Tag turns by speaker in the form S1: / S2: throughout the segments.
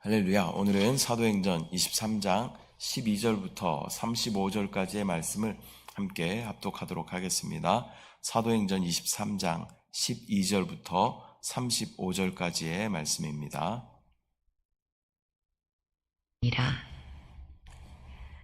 S1: 할렐루야. 오늘은 사도행전 23장 12절부터 35절까지의 말씀을 함께 합독하도록 하겠습니다. 사도행전 23장 12절부터 35절까지의 말씀입니다.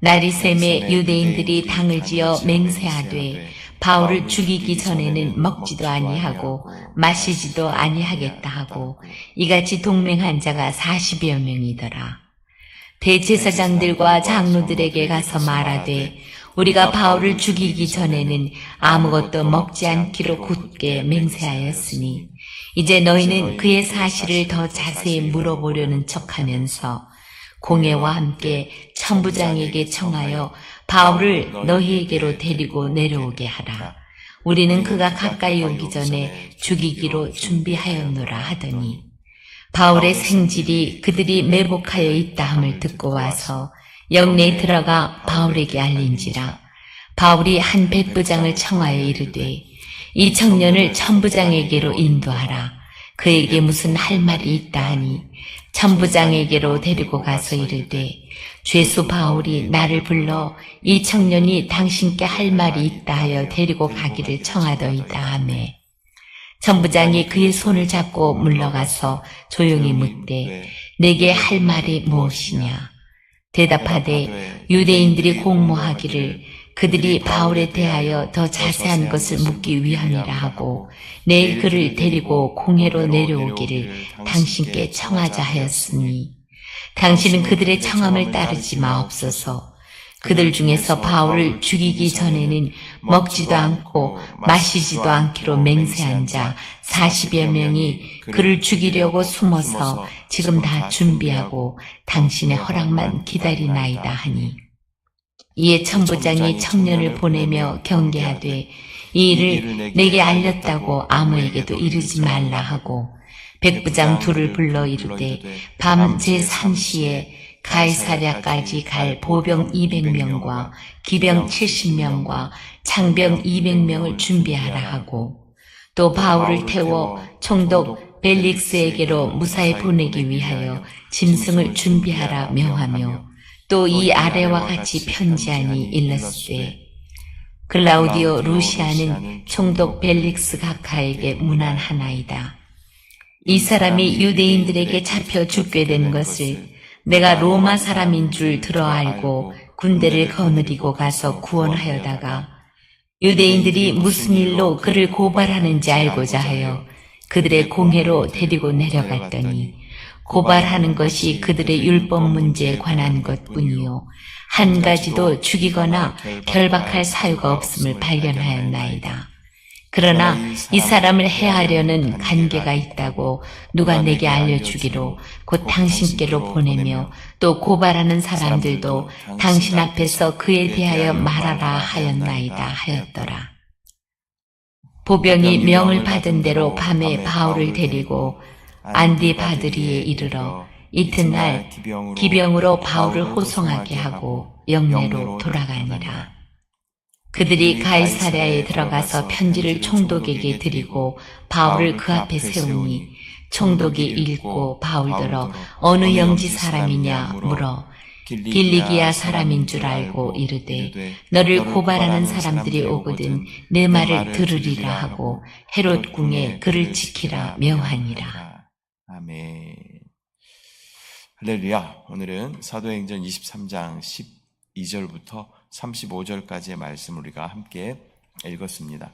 S2: 날이 새매 유대인들이 당을 지어 맹세하되 바울을 죽이기 전에는 먹지도 아니하고 마시지도 아니하겠다 하고 이같이 동맹한 자가 40여 명이더라. 대제사장들과 장로들에게 가서 말하되 우리가 바울을 죽이기 전에는 아무것도 먹지 않기로 굳게 맹세하였으니 이제 너희는 그의 사실을 더 자세히 물어보려는 척하면서 공회와 함께 천부장에게 청하여 바울을 너희에게로 데리고 내려오게 하라. 우리는 그가 가까이 오기 전에 죽이기로 준비하였노라 하더니 바울의 생질이 그들이 매복하여 있다 함을 듣고 와서 영내에 들어가 바울에게 알린지라. 바울이 한 백부장을 청하여 이르되 이 청년을 천부장에게로 인도하라. 그에게 무슨 할 말이 있다 하니 천부장에게로 데리고 가서 이르되 죄수 바울이 나를 불러 이 청년이 당신께 할 말이 있다 하여 데리고 가기를 청하더이다 하매 천부장이 그의 손을 잡고 물러가서 조용히 묻되 내게 할 말이 무엇이냐. 대답하되 유대인들이 공모하기를 그들이 바울에 대하여 더 자세한 것을 묻기 위함이라 하고 내일 그를 데리고 공회로 내려오기를 당신께 청하자 하였으니 당신은 그들의 청함을 따르지 마옵소서. 그들 중에서 바울을 죽이기 전에는 먹지도 않고 마시지도 않기로 맹세한 자 40여 명이 그를 죽이려고 숨어서 지금 다 준비하고 당신의 허락만 기다리나이다 하니 이에 천부장이 청년을 보내며 경계하되 이 일을 내게 알렸다고 아무에게도 이르지 말라 하고 백부장 둘을 불러 이르되 밤 제3시에 가이사랴까지 갈 보병 200명과 기병 70명과 창병 200명을 준비하라 하고 또 바울을 태워 총독 벨릭스에게로 무사히 보내기 위하여 짐승을 준비하라 명하며 또 이 아래와 같이 편지하니 일렀으되 글라우디오 루시아는 총독 벨릭스 각하에게 문안하나이다. 이 사람이 유대인들에게 잡혀 죽게 된 것을 내가 로마 사람인 줄 들어 알고 군대를 거느리고 가서 구원하여다가 유대인들이 무슨 일로 그를 고발하는지 알고자 하여 그들의 공회로 데리고 내려갔더니 고발하는 것이 그들의 율법 문제에 관한 것뿐이요 한 가지도 죽이거나 결박할 사유가 없음을 발견하였나이다. 그러나 이 사람을 해하려는 관계가 있다고 누가 내게 알려주기로 곧 당신께로 보내며 또 고발하는 사람들도 당신 앞에서 그에 대하여 말하라 하였나이다 하였더라. 보병이 명을 받은 대로 밤에 바울을 데리고 안디바드리에 이르러 이튿날 기병으로 바울을 호송하게 하고 영내로 돌아가니라. 그들이 가이사랴에 들어가서 편지를 총독에게 드리고 바울을 그 앞에 세우니 총독이 읽고 바울더러 어느 영지 사람이냐 물어 길리기아 사람인 줄 알고 이르되 너를 고발하는 사람들이 오거든 내 말을 들으리라 하고 헤롯 궁에 그를 지키라 명하니라.
S1: 아멘. 할렐루야. 오늘은 사도행전 23장 12절부터 35절까지의 말씀을 우리가 함께 읽었습니다.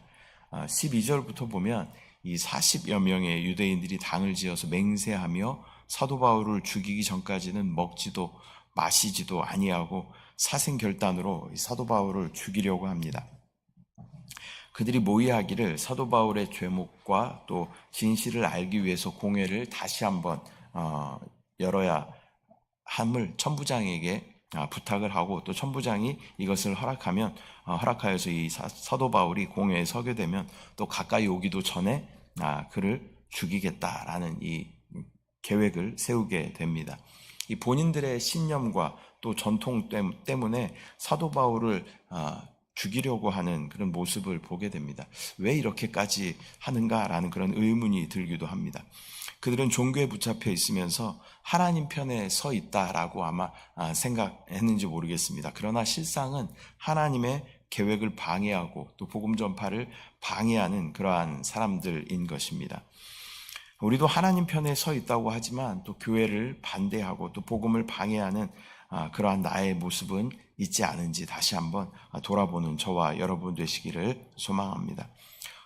S1: 12절부터 보면 이 40여 명의 유대인들이 당을 지어서 맹세하며 사도 바울을 죽이기 전까지는 먹지도 마시지도 아니하고 사생결단으로 사도 바울을 죽이려고 합니다. 그들이 모의하기를 사도 바울의 죄목과 또 진실을 알기 위해서 공회를 다시 한번 열어야 함을 천부장에게 부탁을 하고 또 천부장이 이것을 허락하여서 이 사도 바울이 공회에 서게 되면 또 가까이 오기도 전에 그를 죽이겠다라는 이 계획을 세우게 됩니다. 이 본인들의 신념과 또 전통 때문에 사도 바울을 죽이려고 하는 그런 모습을 보게 됩니다. 왜 이렇게까지 하는가라는 그런 의문이 들기도 합니다. 그들은 종교에 붙잡혀 있으면서 하나님 편에 서 있다라고 아마 생각했는지 모르겠습니다. 그러나 실상은 하나님의 계획을 방해하고 또 복음 전파를 방해하는 그러한 사람들인 것입니다. 우리도 하나님 편에 서 있다고 하지만 또 교회를 반대하고 또 복음을 방해하는 그러한 나의 모습은 있지 않은지 다시 한번 돌아보는 저와 여러분 되시기를 소망합니다.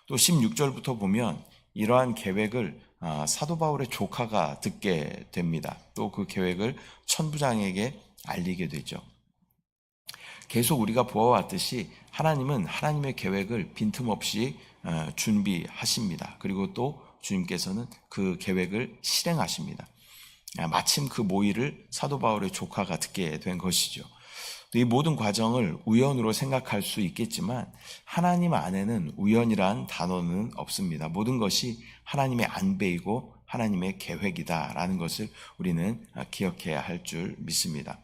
S1: 또 16절부터 보면 이러한 계획을 사도 바울의 조카가 듣게 됩니다. 또 그 계획을 천부장에게 알리게 되죠. 계속 우리가 보아왔듯이 하나님은 하나님의 계획을 빈틈없이 준비하십니다. 그리고 또 주님께서는 그 계획을 실행하십니다. 마침 그 모의를 사도 바울의 조카가 듣게 된 것이죠. 이 모든 과정을 우연으로 생각할 수 있겠지만 하나님 안에는 우연이란 단어는 없습니다. 모든 것이 하나님의 안배이고 하나님의 계획이다라는 것을 우리는 기억해야 할 줄 믿습니다.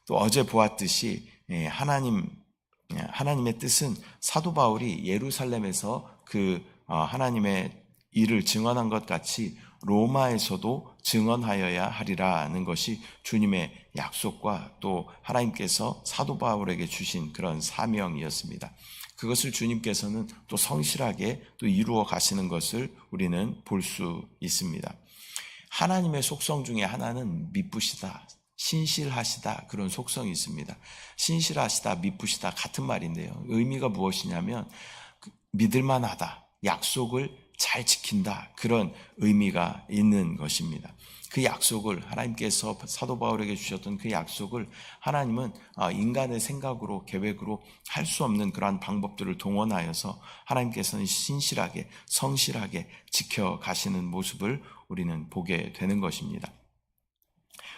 S1: 또 어제 보았듯이 하나님의 뜻은 사도 바울이 예루살렘에서 그 하나님의 일을 증언한 것 같이 로마에서도 증언하여야 하리라는 것이 주님의 약속과 또 하나님께서 사도 바울에게 주신 그런 사명이었습니다. 그것을 주님께서는 또 성실하게 또 이루어 가시는 것을 우리는 볼 수 있습니다. 하나님의 속성 중에 하나는 미쁘시다, 신실하시다, 그런 속성이 있습니다. 신실하시다, 미쁘시다 같은 말인데요. 의미가 무엇이냐면 믿을만하다, 약속을 잘 지킨다, 그런 의미가 있는 것입니다. 그 약속을 하나님께서 사도 바울에게 주셨던 그 약속을 하나님은 인간의 생각으로 계획으로 할 수 없는 그러한 방법들을 동원하여서 하나님께서는 신실하게 성실하게 지켜가시는 모습을 우리는 보게 되는 것입니다.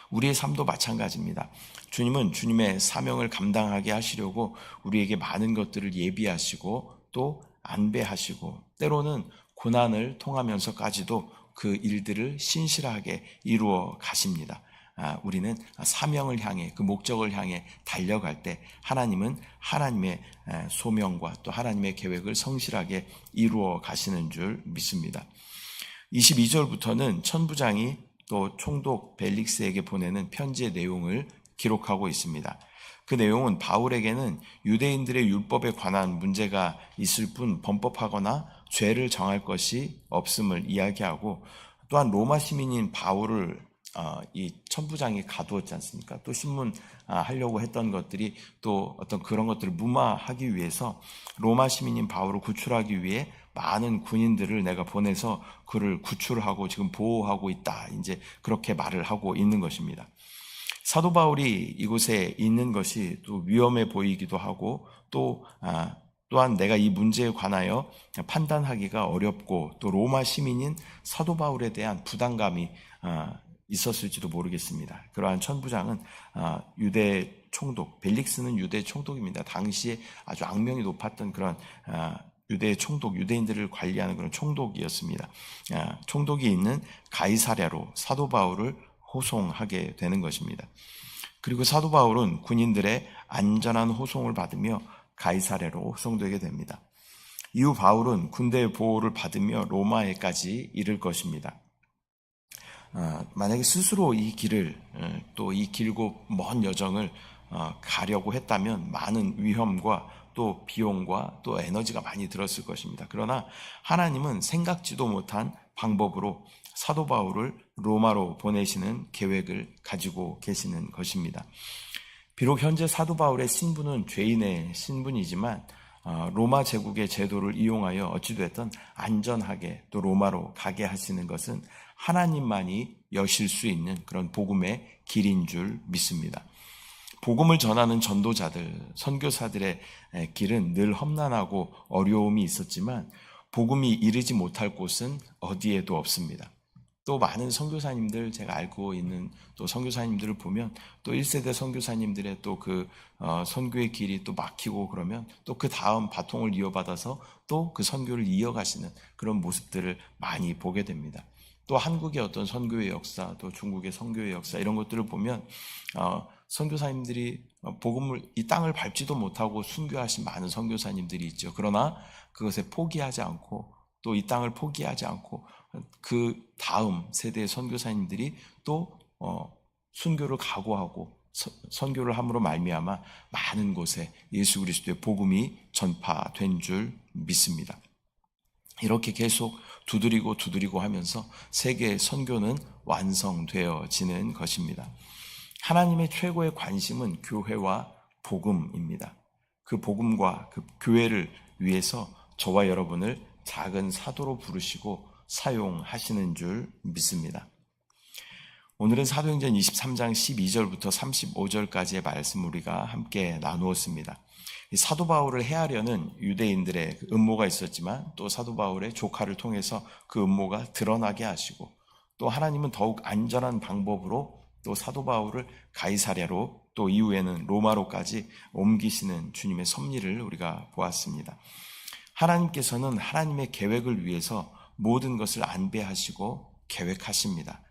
S1: 우리의 삶도 마찬가지입니다. 주님은 주님의 사명을 감당하게 하시려고 우리에게 많은 것들을 예비하시고 또 안배하시고 때로는 고난을 통하면서까지도 그 일들을 신실하게 이루어 가십니다. 우리는 사명을 향해 그 목적을 향해 달려갈 때 하나님은 하나님의 소명과 또 하나님의 계획을 성실하게 이루어 가시는 줄 믿습니다. 22절부터는 천부장이 또 총독 벨릭스에게 보내는 편지의 내용을 기록하고 있습니다. 그 내용은 바울에게는 유대인들의 율법에 관한 문제가 있을 뿐 범법하거나 죄를 정할 것이 없음을 이야기하고 또한 로마 시민인 바울을 이 천부장이 가두었지 않습니까? 또 신문하려고 했던 것들이 또 어떤 그런 것들을 무마하기 위해서 로마 시민인 바울을 구출하기 위해 많은 군인들을 내가 보내서 그를 구출하고 지금 보호하고 있다. 이제 그렇게 말을 하고 있는 것입니다. 사도 바울이 이곳에 있는 것이 또 위험해 보이기도 하고 또한 내가 이 문제에 관하여 판단하기가 어렵고 또 로마 시민인 사도 바울에 대한 부담감이 있었을지도 모르겠습니다. 그러한 천부장은 유대 총독, 벨릭스는 유대 총독입니다. 당시에 아주 악명이 높았던 그런 유대 총독, 유대인들을 관리하는 그런 총독이었습니다. 총독이 있는 가이사랴로 사도 바울을 호송하게 되는 것입니다. 그리고 사도 바울은 군인들의 안전한 호송을 받으며 가이사랴로 호송되게 됩니다. 이후 바울은 군대의 보호를 받으며 로마에까지 이를 것입니다. 만약에 스스로 이 길을 또 이 길고 먼 여정을 가려고 했다면 많은 위험과 또 비용과 또 에너지가 많이 들었을 것입니다. 그러나 하나님은 생각지도 못한 방법으로 사도 바울을 로마로 보내시는 계획을 가지고 계시는 것입니다. 비록 현재 사도 바울의 신분은 죄인의 신분이지만 로마 제국의 제도를 이용하여 어찌됐든 안전하게 또 로마로 가게 하시는 것은 하나님만이 여실 수 있는 그런 복음의 길인 줄 믿습니다. 복음을 전하는 전도자들, 선교사들의 길은 늘 험난하고 어려움이 있었지만 복음이 이르지 못할 곳은 어디에도 없습니다. 또 많은 선교사님들, 제가 알고 있는 또 선교사님들을 보면 또 1세대 선교사님들의 또 그 선교의 길이 또 막히고 그러면 또 그 다음 바통을 이어받아서 또 그 선교를 이어가시는 그런 모습들을 많이 보게 됩니다. 또 한국의 어떤 선교의 역사, 또 중국의 선교의 역사 이런 것들을 보면 선교사님들이 복음을 이 땅을 밟지도 못하고 순교하신 많은 선교사님들이 있죠. 그러나 그것에 포기하지 않고 또 이 땅을 포기하지 않고 그 다음 세대의 선교사님들이 또 순교를 각오하고 선교를 함으로 말미암아 많은 곳에 예수 그리스도의 복음이 전파된 줄 믿습니다. 이렇게 계속 두드리고 하면서 세계의 선교는 완성되어지는 것입니다. 하나님의 최고의 관심은 교회와 복음입니다. 그 복음과 그 교회를 위해서 저와 여러분을 작은 사도로 부르시고 사용하시는 줄 믿습니다. 오늘은 사도행전 23장 12절부터 35절까지의 말씀을 우리가 함께 나누었습니다. 사도 바울을 해하려는 유대인들의 음모가 있었지만 또 사도 바울의 조카를 통해서 그 음모가 드러나게 하시고 또 하나님은 더욱 안전한 방법으로 또 사도 바울을 가이사랴로 또 이후에는 로마로까지 옮기시는 주님의 섭리를 우리가 보았습니다. 하나님께서는 하나님의 계획을 위해서 모든 것을 안배하시고 계획하십니다.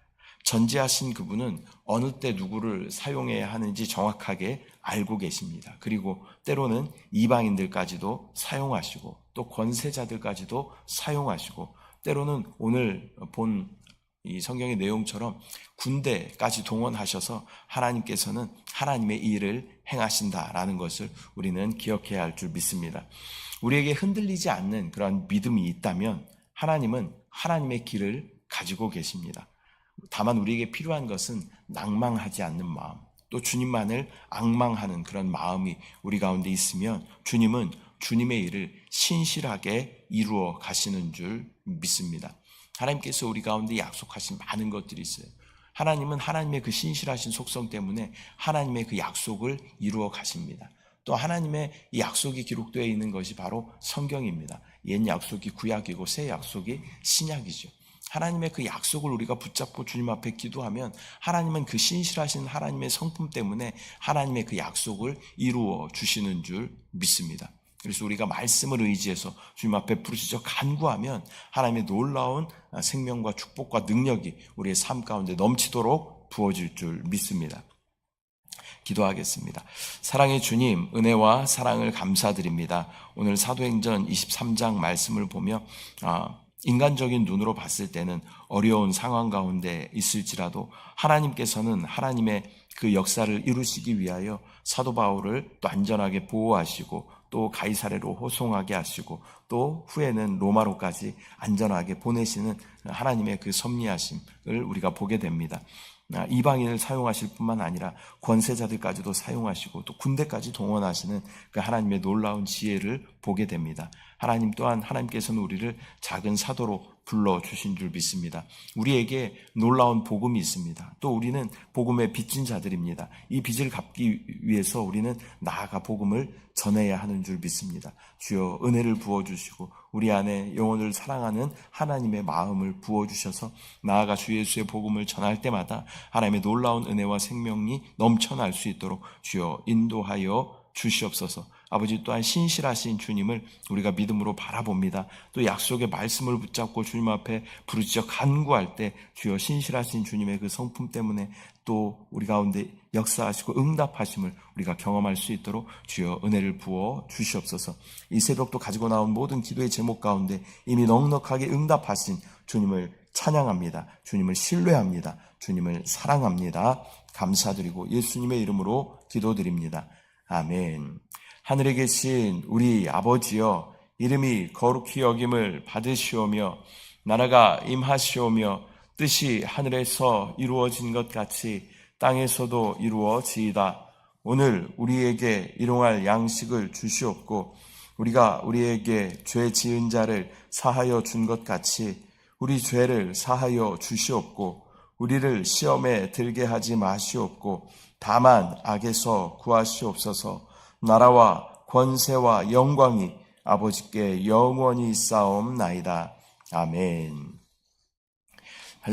S1: 전지하신 그분은 어느 때 누구를 사용해야 하는지 정확하게 알고 계십니다. 그리고 때로는 이방인들까지도 사용하시고 또 권세자들까지도 사용하시고 때로는 오늘 본 이 성경의 내용처럼 군대까지 동원하셔서 하나님께서는 하나님의 일을 행하신다라는 것을 우리는 기억해야 할 줄 믿습니다. 우리에게 흔들리지 않는 그런 믿음이 있다면 하나님은 하나님의 길을 가지고 계십니다. 다만 우리에게 필요한 것은 낭망하지 않는 마음, 또 주님만을 앙망하는 그런 마음이 우리 가운데 있으면 주님은 주님의 일을 신실하게 이루어 가시는 줄 믿습니다. 하나님께서 우리 가운데 약속하신 많은 것들이 있어요. 하나님은 하나님의 그 신실하신 속성 때문에 하나님의 그 약속을 이루어 가십니다. 또 하나님의 이 약속이 기록되어 있는 것이 바로 성경입니다. 옛 약속이 구약이고 새 약속이 신약이죠. 하나님의 그 약속을 우리가 붙잡고 주님 앞에 기도하면 하나님은 그 신실하신 하나님의 성품 때문에 하나님의 그 약속을 이루어 주시는 줄 믿습니다. 그래서 우리가 말씀을 의지해서 주님 앞에 부르짖어 간구하면 하나님의 놀라운 생명과 축복과 능력이 우리의 삶 가운데 넘치도록 부어질 줄 믿습니다. 기도하겠습니다. 사랑의 주님, 은혜와 사랑을 감사드립니다. 오늘 사도행전 23장 말씀을 보며 인간적인 눈으로 봤을 때는 어려운 상황 가운데 있을지라도 하나님께서는 하나님의 그 역사를 이루시기 위하여 사도 바울을 또 안전하게 보호하시고 또 가이사랴로 호송하게 하시고 또 후에는 로마로까지 안전하게 보내시는 하나님의 그 섭리하심을 우리가 보게 됩니다. 이방인을 사용하실 뿐만 아니라 권세자들까지도 사용하시고 또 군대까지 동원하시는 그 하나님의 놀라운 지혜를 보게 됩니다. 하나님 또한 하나님께서는 우리를 작은 사도로 불러주신 줄 믿습니다. 우리에게 놀라운 복음이 있습니다. 또 우리는 복음의 빚진 자들입니다. 이 빚을 갚기 위해서 우리는 나아가 복음을 전해야 하는 줄 믿습니다. 주여 은혜를 부어주시고 우리 안에 영혼을 사랑하는 하나님의 마음을 부어주셔서 나아가 주 예수의 복음을 전할 때마다 하나님의 놀라운 은혜와 생명이 넘쳐날 수 있도록 주여 인도하여 주시옵소서. 아버지 또한 신실하신 주님을 우리가 믿음으로 바라봅니다. 또 약속의 말씀을 붙잡고 주님 앞에 부르짖어 간구할 때 주여 신실하신 주님의 그 성품 때문에 또 우리 가운데 역사하시고 응답하심을 우리가 경험할 수 있도록 주여 은혜를 부어 주시옵소서. 이 새벽도 가지고 나온 모든 기도의 제목 가운데 이미 넉넉하게 응답하신 주님을 찬양합니다. 주님을 신뢰합니다. 주님을 사랑합니다. 감사드리고 예수님의 이름으로 기도드립니다. 아멘. 하늘에 계신 우리 아버지여, 이름이 거룩히 여김을 받으시오며 나라가 임하시오며 뜻이 하늘에서 이루어진 것 같이 땅에서도 이루어지이다. 오늘 우리에게 일용할 양식을 주시옵고 우리가 우리에게 죄 지은 자를 사하여 준 것 같이 우리 죄를 사하여 주시옵고 우리를 시험에 들게 하지 마시옵고 다만 악에서 구하시옵소서. 나라와 권세와 영광이 아버지께 영원히 있사옵나이다. 아멘.